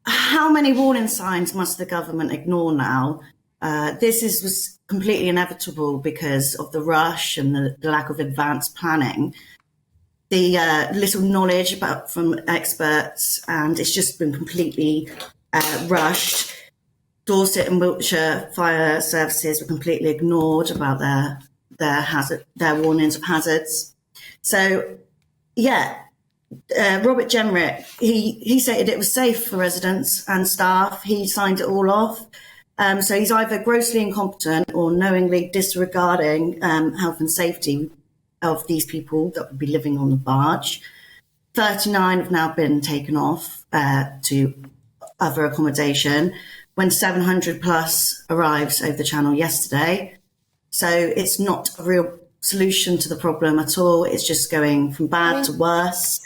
how many warning signs must the government ignore now? Was completely inevitable because of the rush and the lack of advanced planning. The little knowledge from experts, and it's just been completely rushed. Dorset and Wiltshire fire services were completely ignored about their warnings of hazards. So, yeah, Robert Jenrick, he stated it was safe for residents and staff. He signed it all off. So he's either grossly incompetent or knowingly disregarding health and safety of these people that would be living on the barge. 39 have now been taken off to other accommodation when 700 plus arrives over the channel yesterday. So it's not a real solution to the problem at all. It's just going from bad to worse.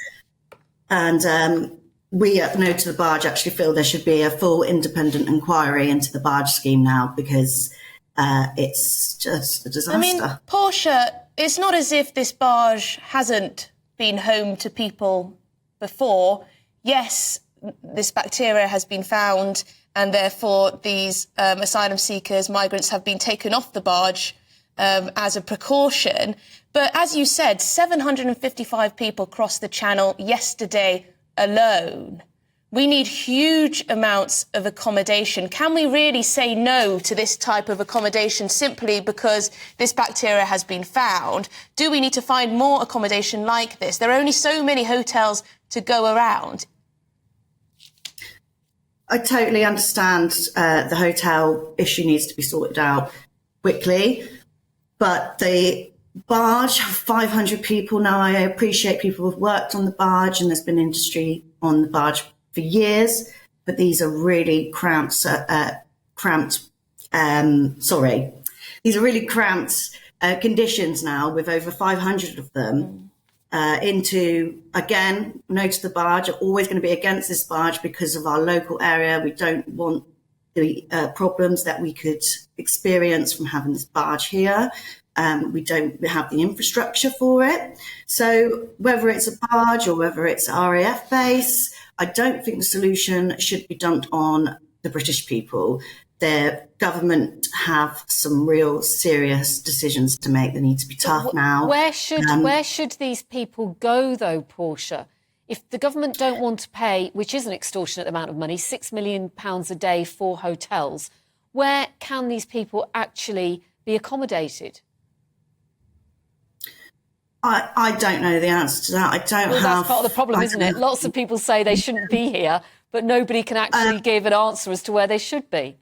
And we at No To The Barge actually feel there should be a full independent inquiry into the barge scheme now, because it's just a disaster. I mean, Portia, it's not as if this barge hasn't been home to people before. Yes, this bacteria has been found, and therefore these asylum seekers, migrants, have been taken off the barge as a precaution. But as you said, 755 people crossed the channel yesterday alone. We need huge amounts of accommodation. Can we really say no to this type of accommodation simply because this bacteria has been found? Do we need to find more accommodation like this? There are only so many hotels to go around. I totally understand the hotel issue needs to be sorted out quickly, but the barge, 500 people now. I appreciate people who've worked on the barge, and there's been industry on the barge for years, but these are really cramped conditions now, with over 500 of them into, again, No To The Barge are always going to be against this barge because of our local area. We don't want the problems that we could experience from having this barge here. We don't have the infrastructure for it. So whether it's a barge or whether it's an RAF base, I don't think the solution should be dumped on the British people. The government have some real serious decisions to make. They need to be tough now. Where should these people go, though, Portia? If the government don't want to pay, which is an extortionate amount of money, £6 million a day for hotels, where can these people actually be accommodated? I don't know the answer to that. That's part of the problem, isn't it? Lots of people say they shouldn't be here, but nobody can actually give an answer as to where they should be.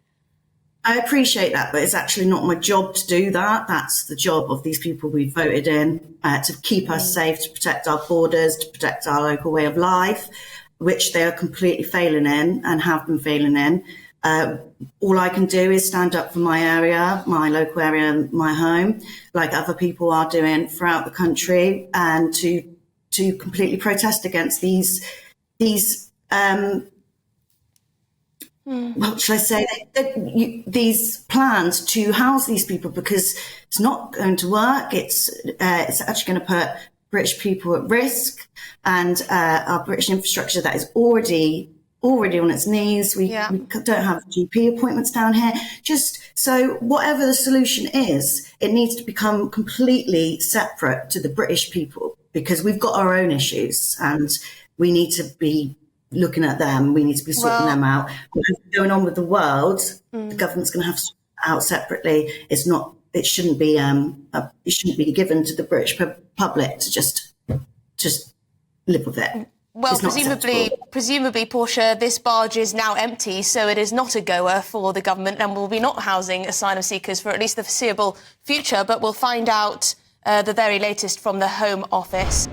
I appreciate that, but it's actually not my job to do that. That's the job of these people we voted in to keep us safe, to protect our borders, to protect our local way of life, which they are completely failing in and have been failing in. All I can do is stand up for my area, my local area, my home, like other people are doing throughout the country, and to completely protest against these what should I say? These plans to house these people, because it's not going to work. It's actually going to put British people at risk, and our British infrastructure that is already on its knees. We don't have GP appointments down here. Just so whatever the solution is, it needs to become completely separate to the British people, because we've got our own issues and we need to be looking at them. We need to be sorting them out. What's going on with the world, the government's going to have to sort it out separately. It shouldn't be given to the British public to just live with it. Well, presumably, Portia, this barge is now empty, so it is not a goer for the government and will be not housing asylum seekers for at least the foreseeable future. But we'll find out the very latest from the Home Office.